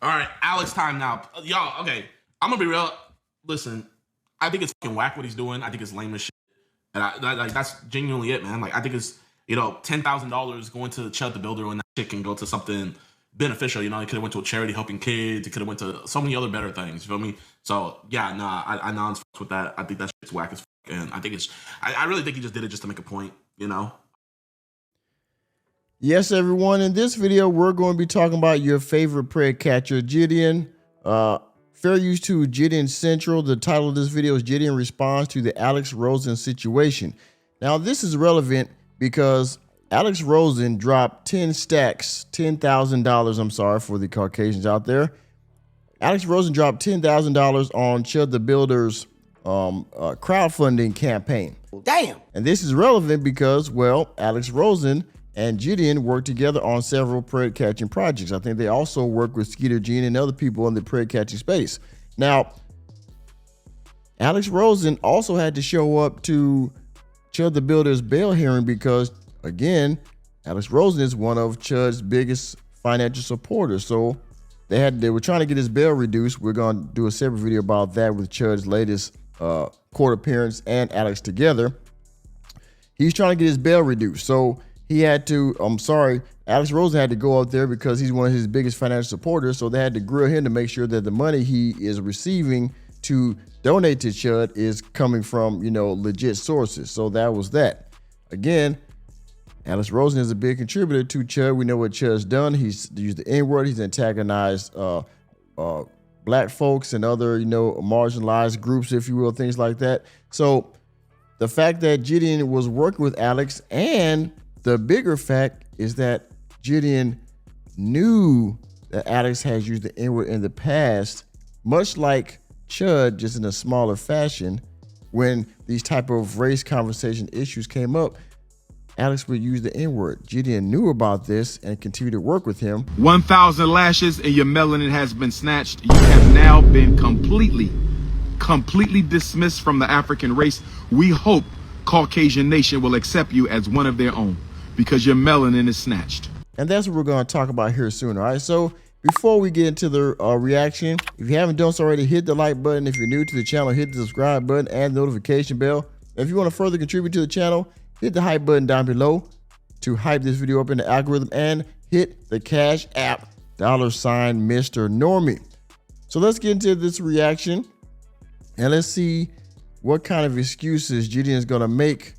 All right, Alex, time now. Y'all, okay, I'm gonna be real. Listen, I think it's fucking whack what he's doing. I think it's lame as shit. And like that's genuinely it, man. Like I think it's $10,000 going to Chud the Builder when that shit can go to something beneficial. It could have went to a charity helping kids. It could have went to so many other better things. You feel me? So yeah, nah, I non with that. I think that shit's whack as fuck, and I think I really think he just did it just to make a point. Yes, everyone. In this video, we're going to be talking about your favorite prayer catcher, JiDion. Fair use to JiDion Central. The title of this video is JiDion Responds to the Alex Rosen Situation. Now, this is relevant because Alex Rosen dropped $10,000, I'm sorry for the Caucasians out there. Alex Rosen dropped $10,000 on Chud the Builder's crowdfunding campaign. Damn. And this is relevant because, well, Alex Rosen and JiDion work together on several prayer catching projects. I think they also work with Skeeter Gene and other people in the prayer catching space. Now, Alex Rosen also had to show up to Chud the Builder's bail hearing because, again, Alex Rosen is one of Chud's biggest financial supporters. So they were trying to get his bail reduced. We're going to do a separate video about that with Chud's latest court appearance and Alex together. He's trying to get his bail reduced. So he had to, Alex Rosen had to go up there because he's one of his biggest financial supporters. So they had to grill him to make sure that the money he is receiving to donate to Chud is coming from, legit sources. So that was that. Again, Alex Rosen is a big contributor to Chud. We know what Chud's done. He's used the N-word. He's antagonized black folks and other, marginalized groups, if you will, things like that. So the fact that JiDion was working with Alex, and the bigger fact is that JiDion knew that Alex has used the N-word in the past, much like Chud, just in a smaller fashion. When these type of race conversation issues came up, Alex would use the N-word. JiDion knew about this and continued to work with him. 1,000 lashes and your melanin has been snatched. You have now been completely dismissed from the African race. We hope Caucasian Nation will accept you as one of their own because your melanin is snatched. And that's what we're going to talk about here soon. All right. So before we get into the reaction, if you haven't done so already, hit the like button. If you're new to the channel, hit the subscribe button and the notification bell. If you want to further contribute to the channel, hit the hype button down below to hype this video up in the algorithm, and hit the Cash App $sign Mr. Normie. So let's get into this reaction and let's see what kind of excuses JiDion is going to make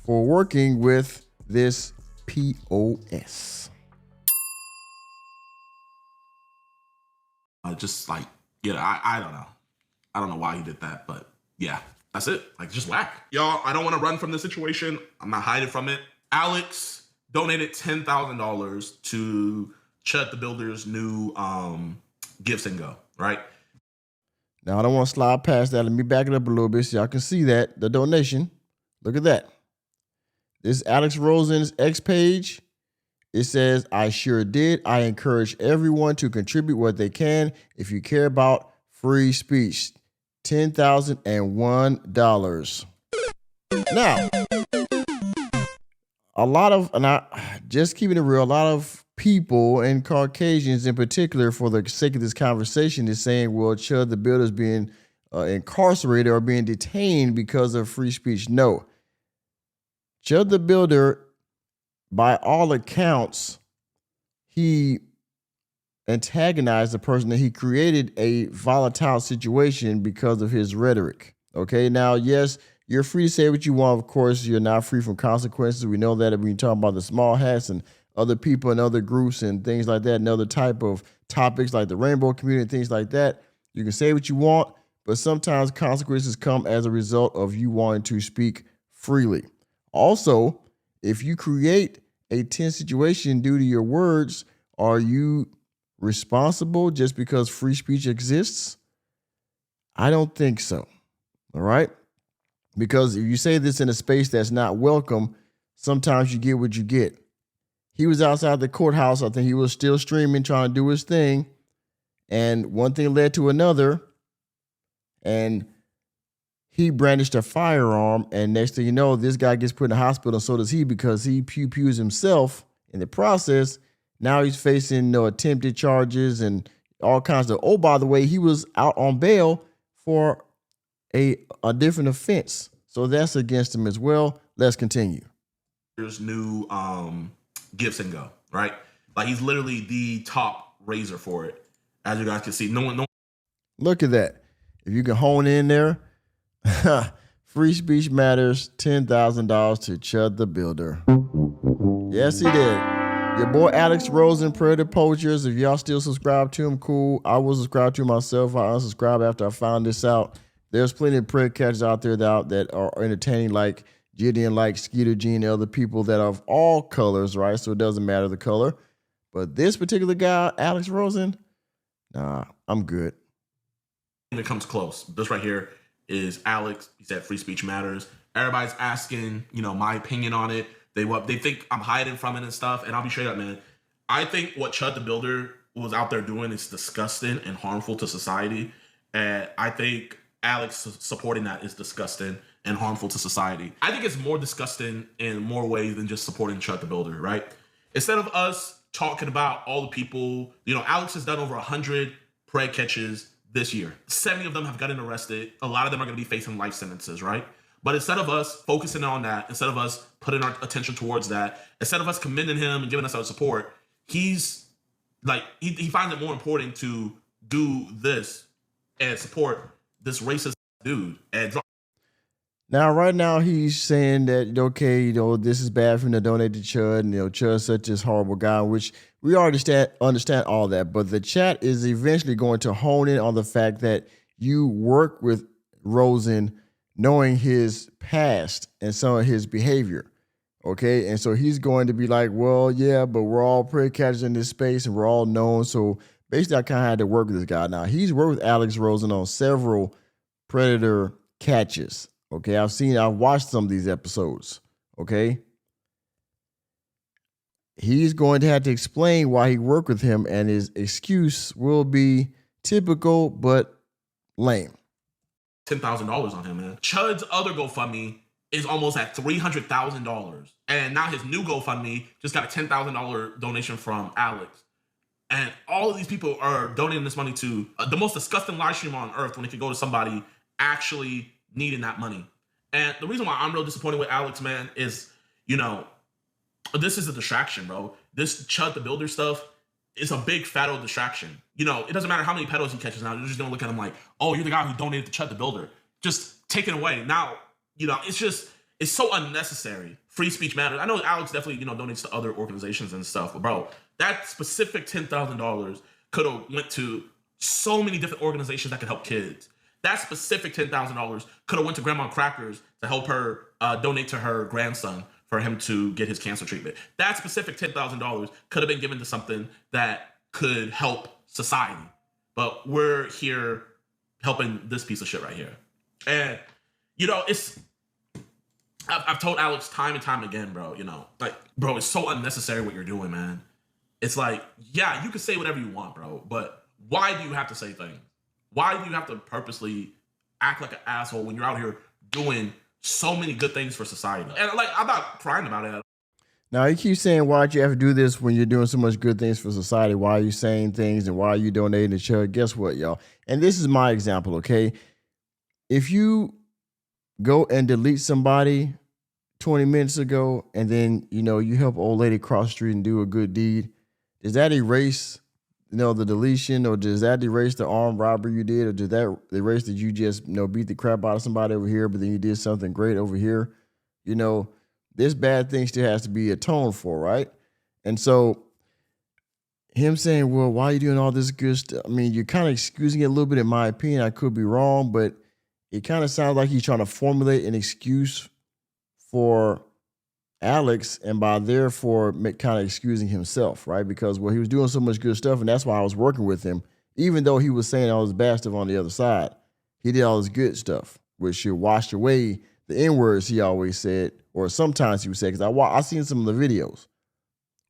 for working with this POS. I don't know. I don't know why he did that, but yeah, that's it. Just whack. Y'all, I don't want to run from the situation. I'm not hiding from it. Alex donated $10,000 to Chud the Builder's new Gifts and Go, right? Now, I don't want to slide past that. Let me back it up a little bit so y'all can see that, the donation. Look at that. This is Alex Rosen's X page. It says, "I sure did. I encourage everyone to contribute what they can if you care about free speech. $10,001. Now, just keeping it real, a lot of people, and Caucasians in particular, for the sake of this conversation, is saying, well, Chud the Builder's being incarcerated or being detained because of free speech. No. Chud the Builder, by all accounts, he antagonized the person, that he created a volatile situation because of his rhetoric. Okay, now, yes, you're free to say what you want. Of course, you're not free from consequences. We know that when you talk about the small hats and other people and other groups and things like that, and other type of topics like the rainbow community and things like that, you can say what you want, but sometimes consequences come as a result of you wanting to speak freely. Also, if you create a tense situation due to your words, are you responsible just because free speech exists? I don't think so. All right? Because if you say this in a space that's not welcome, sometimes you get what you get. He was outside the courthouse. I think he was still streaming, trying to do his thing. And one thing led to another. And he brandished a firearm. And next thing you know, this guy gets put in the hospital. And so does he, because he pew-pews himself in the process. Now he's facing attempted charges and all kinds of. Oh, by the way, he was out on bail for a different offense, so that's against him as well. Let's continue. There's new gifts and go, right? Like he's literally the top raiser for it, as you guys can see. No one. Look at that. If you can hone in there, free speech matters. $10,000 to Chud the Builder. Yes, he did. Your boy Alex Rosen, Predator Poachers. If y'all still subscribe to him, cool. I will subscribe to him myself. I unsubscribed after I found this out. There's plenty of Predator catchers out there that are entertaining, like JiDion, like Skeeter Gene, and other people that are of all colors, right? So it doesn't matter the color. But this particular guy, Alex Rosen, nah, I'm good. It comes close. This right here is Alex. He said free speech matters. Everybody's asking, my opinion on it. They think I'm hiding from it and stuff. And I'll be straight up, man. I think what Chud the Builder was out there doing is disgusting and harmful to society. And I think Alex supporting that is disgusting and harmful to society. I think it's more disgusting in more ways than just supporting Chud the Builder, right? Instead of us talking about all the people, Alex has done over 100 prey catches this year. 70 of them have gotten arrested. A lot of them are going to be facing life sentences, right? But instead of us focusing on that, instead of us putting our attention towards that, instead of us commending him and giving us our support, he's like, he finds it more important to do this and support this racist dude. And now, right now, he's saying that, okay, this is bad for him to donate to Chud, and, Chud's such a horrible guy, which we already understand all that. But the chat is eventually going to hone in on the fact that you work with Rosen knowing his past and some of his behavior, okay? And so he's going to be like, well, yeah, but we're all Predator catchers in this space, and we're all known. So basically, I kind of had to work with this guy. Now, he's worked with Alex Rosen on several Predator catches. Okay, I've watched some of these episodes, okay? He's going to have to explain why he worked with him, and his excuse will be typical but lame. $10,000 on him, man. Chud's other GoFundMe is almost at $300,000. And now his new GoFundMe just got a $10,000 donation from Alex. And all of these people are donating this money to the most disgusting live stream on earth when it could go to somebody actually needing that money. And the reason why I'm real disappointed with Alex, man, is, this is a distraction, bro. This Chud the Builder stuff is a big fat old distraction. It doesn't matter how many pedos he catches now. They're just gonna look at him like, oh, you're the guy who donated to Chud the Builder. Just take it away. Now, it's so unnecessary. Free speech matters. I know Alex definitely, donates to other organizations and stuff, but bro, that specific $10,000 could have went to so many different organizations that could help kids. That specific $10,000 could have went to Grandma Crackers to help her donate to her grandson for him to get his cancer treatment. That specific $10,000 could have been given to something that could help society. But we're here helping this piece of shit right here. And, I've told Alex time and time again, bro, bro, it's so unnecessary what you're doing, man. It's like, yeah, you can say whatever you want, bro, but why do you have to say things? Why do you have to purposely act like an asshole when you're out here doing so many good things for society? And I'm not crying about it. Now, you keep saying, why'd you have to do this when you're doing so much good things for society? Why are you saying things and why are you donating to Chud? Guess what, y'all? And this is my example, okay? If you go and delete somebody 20 minutes ago and then, you help an old lady cross the street and do a good deed, does that erase the deletion, or does that erase the armed robbery you did, or does that erase that you just beat the crap out of somebody over here, but then you did something great over here? This bad thing still has to be atoned for, right? And so him saying, well, why are you doing all this good stuff? I mean, you're kind of excusing it a little bit, in my opinion. I could be wrong, but it kind of sounds like he's trying to formulate an excuse for Alex, and by therefore kind of excusing himself, right? Because, well, he was doing so much good stuff, and that's why I was working with him. Even though he was saying all this bad stuff on the other side, he did all this good stuff, which should wash away the N-words he always said, or sometimes he would say, because I seen some of the videos.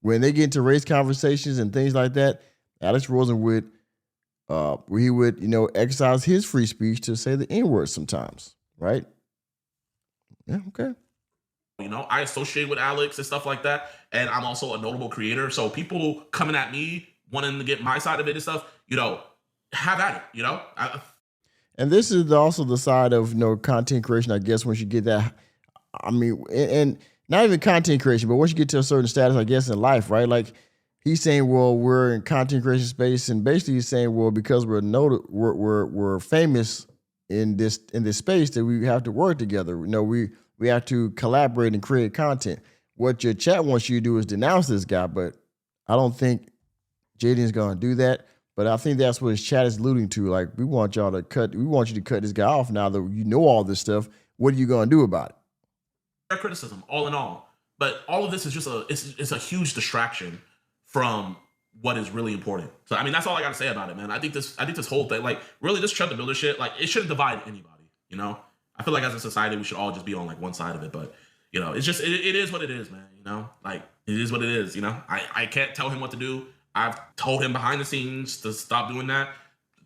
When they get into race conversations and things like that, Alex Rosen would, where he would, exercise his free speech to say the N-word sometimes, right? Yeah, okay. I associate with Alex and stuff like that, and I'm also a notable creator. So people coming at me wanting to get my side of it and stuff, have at it, And this is also the side of content creation, I guess. Once you get that, I mean, and not even content creation, but once you get to a certain status, I guess, in life, right? Like he's saying, well, we're in content creation space, and basically he's saying, well, because we're famous in this space, that we have to work together. We have to collaborate and create content. What your chat wants you to do is denounce this guy, but I don't think JiDion's gonna do that. But I think that's what his chat is alluding to. Like, we want you to cut this guy off now that you know all this stuff. What are you gonna do about it? Fair criticism, all in all. But all of this is just it's a huge distraction from what is really important. So I mean, that's all I gotta say about it, man. I think this whole thing, like, really, this Chud the Builder shit, like, it shouldn't divide anybody. I feel like as a society we should all just be on like one side of it. But it's just it is what it is, man. Like, it is what it is. I can't tell him what to do. I've told him behind the scenes to stop doing that,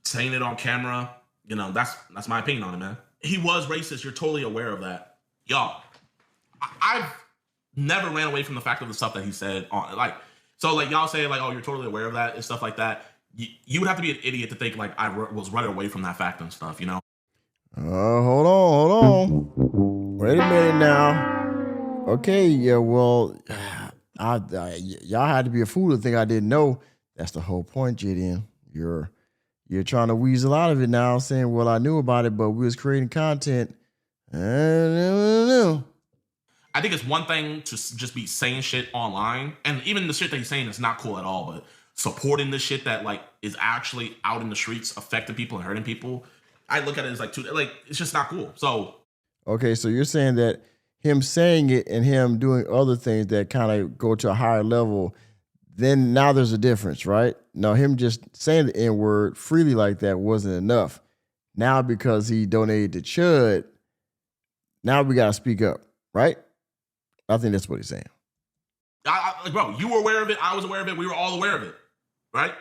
saying it on camera. That's my opinion on it, man. He was racist. You're totally aware of that. Y'all, I've never ran away from the fact of the stuff that he said on, like, so like y'all say like, oh, you're totally aware of that and stuff like that. You would have to be an idiot to think like I was running away from that fact and stuff, Hold on. Wait a minute now. Okay, yeah, well, y'all had to be a fool to think I didn't know. That's the whole point, JiDion. You're trying to weasel out of it now, saying, well, I knew about it, but we was creating content. I think it's one thing to just be saying shit online, and even the shit that he's saying is not cool at all, but supporting the shit that like is actually out in the streets affecting people and hurting people, I look at it as like it's just not cool. So okay, so you're saying that him saying it and him doing other things that kind of go to a higher level, then now there's a difference, right? Now, him just saying the N-word freely like that wasn't enough. Now, because he donated to Chud, now we got to speak up, right? I think that's what he's saying. Bro, you were aware of it. I was aware of it. We were all aware of it, right?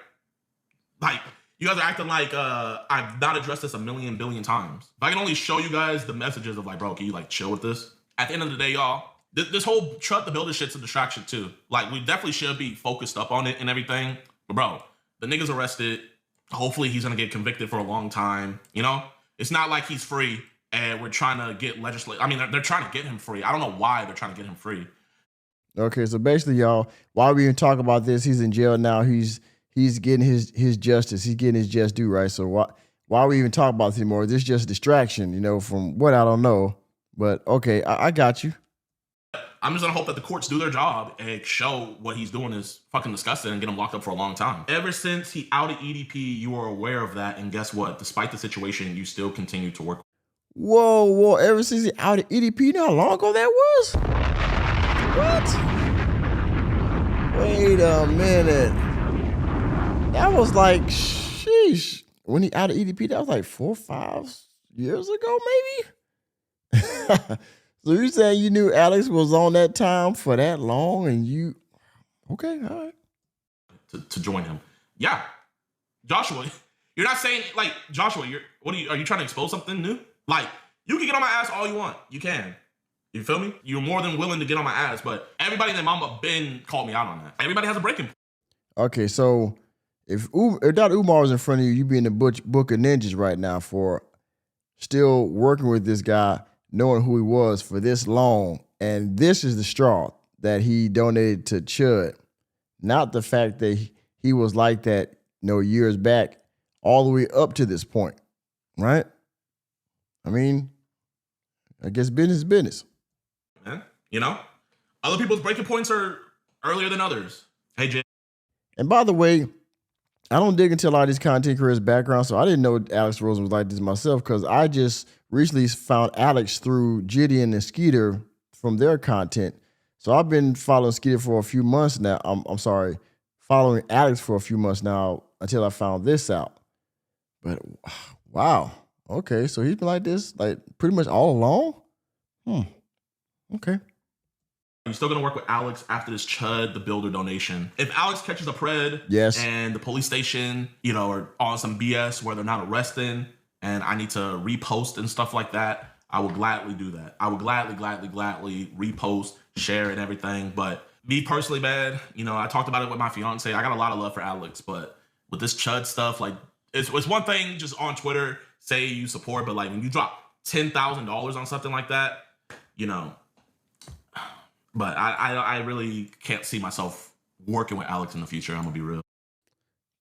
Like, you guys are acting like I've not addressed this a million billion times. If I can only show you guys the messages of like, bro, can you like chill with this? At the end of the day, y'all, this whole Chud the Builder shit's a distraction too. Like, we definitely should be focused up on it and everything. But bro, the nigga's arrested. Hopefully he's gonna get convicted for a long time. It's not like he's free and we're trying to get legislation. I mean, they're trying to get him free. I don't know why they're trying to get him free. Okay, so basically, y'all, while we even talk about this, he's in jail now. He's getting his justice. He's getting his just due, right? So why we even talk about this anymore? This is just a distraction, from what I don't know. But okay, I got you. I'm just gonna hope that the courts do their job and show what he's doing is fucking disgusting and get him locked up for a long time. Ever since he outed EDP, you were aware of that, and guess what? Despite the situation, you still continue to work. Whoa! Ever since he outed EDP, you know how long ago that was? What? Wait a minute. That was like, sheesh. When he outed EDP, that was like 4 or 5 years ago, maybe? So you're saying you knew Alex was on that time for that long, and you okay? All right. To join him, yeah. Joshua, you're not saying like Joshua. Are you trying to expose something new? Like, you can get on my ass all you want. You can. You feel me? You're more than willing to get on my ass, but everybody and their mama been called me out on that. Everybody has a breaking point. Okay, so if Dr. Umar was in front of you, you'd be in the book of ninjas right now for still working with this guy, knowing who he was for this long. And this is the straw that he donated to Chud. Not the fact that he was like that, years back, all the way up to this point, right? I mean, I guess business is business. Man, other people's breaking points are earlier than others. Hey, Jay. And by the way, I don't dig into a lot of these content creators' background, so I didn't know Alex Rosen was like this myself, because I just recently found Alex through JiDion and Skeeter from their content. So I've been following Skeeter for a few months now. I'm sorry, following Alex for a few months now until I found this out. But wow, okay, so he's been like this, like pretty much all along. Okay. You're still gonna work with Alex after this Chud the Builder donation. If Alex catches a pred, yes, and the police station, are on some BS where they're not arresting, and I need to repost and stuff like that, I will gladly do that. I would gladly repost, share, and everything. But me personally, man, you know, I talked about it with my fiance. I got a lot of love for Alex, but with this Chud stuff, like, it's one thing just on Twitter, say you support, but like when you drop $10,000 on something like that, you know, but I really can't see myself working with Alex in the future. I'm gonna be real.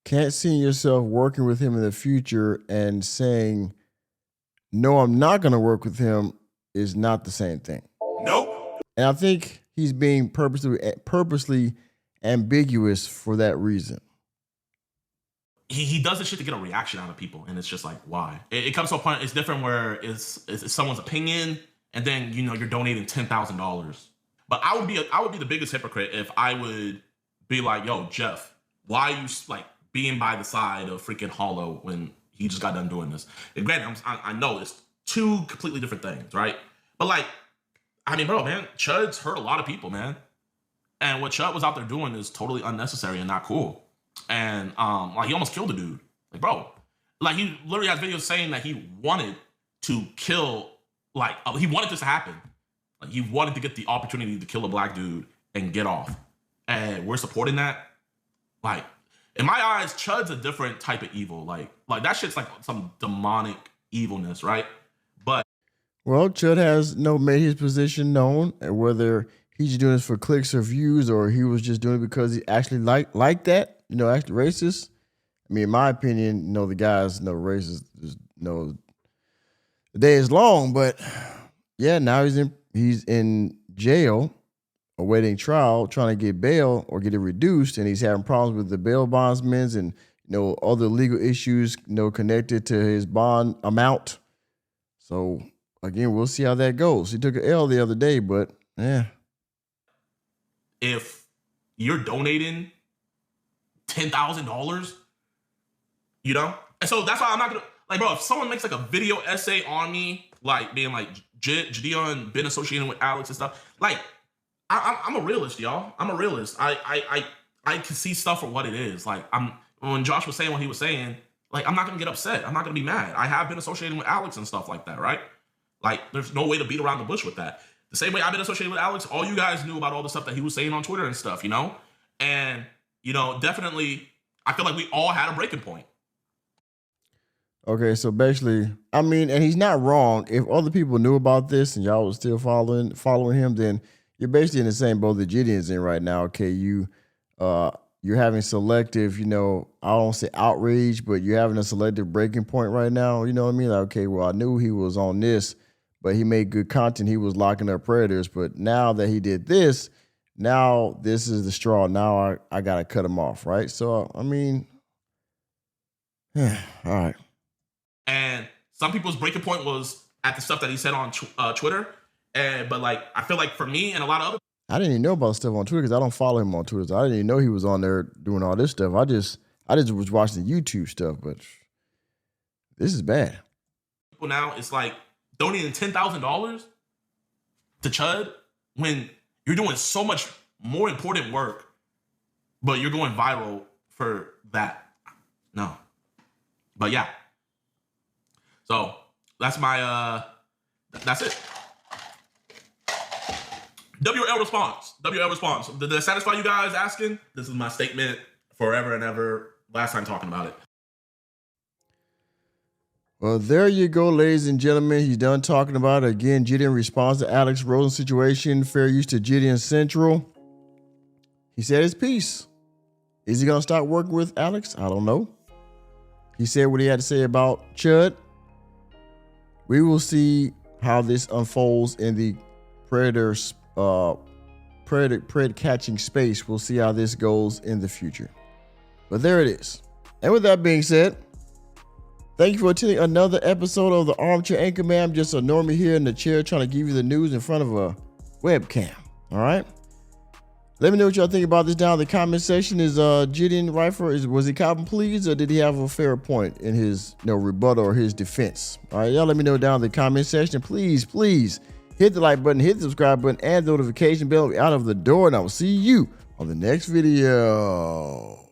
Can't see yourself working with him in the future and saying, no, I'm not going to work with him is not the same thing. Nope. And I think he's being purposely ambiguous for that reason. He does this shit to get a reaction out of people, and it's just like, why? It comes to a point, it's different where it's someone's opinion, and then, you know, you're donating $10,000. But I would be the biggest hypocrite if I would be like, yo, Jeff, why are you like being by the side of freaking Hollow when he just got done doing this? And granted, I know it's two completely different things, right? But like, I mean, bro, man, Chud's hurt a lot of people, man. And what Chud was out there doing is totally unnecessary and not cool. And like, he almost killed a dude. Like, bro, like, he literally has videos saying that he wanted to kill, like, he wanted this to happen. Like, he wanted to get the opportunity to kill a black dude and get off. And we're supporting that. Like, in my eyes, Chud's a different type of evil. Like that shit's like some demonic evilness, right? But well, Chud has made his position known, and whether he's doing this for clicks or views, or he was just doing it because he actually like that, you know, actually racist. I mean, in my opinion, you know, the guy's racist. You know, the day is long, but yeah, now he's in jail, awaiting trial, trying to get bail or get it reduced, and he's having problems with the bail bondsmen and, you know, other legal issues, you know, connected to his bond amount. So again, we'll see how that goes. He took an L the other day, but yeah. If you're donating $10,000, you know, and so that's why I'm not gonna, like, bro, if someone makes like a video essay on me, like being like JiDion been associated with Alex and stuff, like, I'm a realist, y'all. I'm a realist. I can see stuff for what it is. Like, when Josh was saying what he was saying, like, I'm not gonna get upset. I'm not gonna be mad. I have been associated with Alex and stuff like that, right? Like, there's no way to beat around the bush with that. The same way I've been associated with Alex, all you guys knew about all the stuff that he was saying on Twitter and stuff, you know? And, you know, definitely, I feel like we all had a breaking point. Okay, so basically, I mean, and he's not wrong. If other people knew about this and y'all was still following him, then you're basically in the same boat that JiDion's in right now. Okay, you're having selective, you know, I don't say outrage, but you're having a selective breaking point right now. You know what I mean? Like, okay, well, I knew he was on this, but he made good content. He was locking up predators. But now that he did this, now this is the straw. Now I got to cut him off, right? So, I mean, all right. And some people's breaking point was at the stuff that he said on Twitter. But like, I feel like for me and a lot of other, I didn't even know about stuff on Twitter because I don't follow him on Twitter. So I didn't even know he was on there doing all this stuff. I just was watching the YouTube stuff, but this is bad. people now, it's like donating $10,000 to Chud when you're doing so much more important work, but you're going viral for that. No. But yeah. So that's my that's it. WL response. WL response. Did that satisfy you guys asking? This is my statement forever and ever. Last time talking about it. Well, there you go, ladies and gentlemen. He's done talking about it. Again, JiDion responds to Alex Rosen situation. Fair use to JiDion Central. He said his piece. Is he going to stop working with Alex? I don't know. He said what he had to say about Chud. We will see how this unfolds in the predator catching space. We'll see how this goes in the future. But there it is. And with that being said, thank you for attending another episode of the Armchair Anchorman. I'm just a normie here in the chair trying to give you the news in front of a webcam. All right. Let me know what y'all think about this down in the comment section. Is JiDion Rifer, was he copping pleased, or did he have a fair point in his rebuttal or his defense? All right, y'all let me know down in the comment section. Please hit the like button, hit the subscribe button, and the notification bell out of the door, and I will see you on the next video.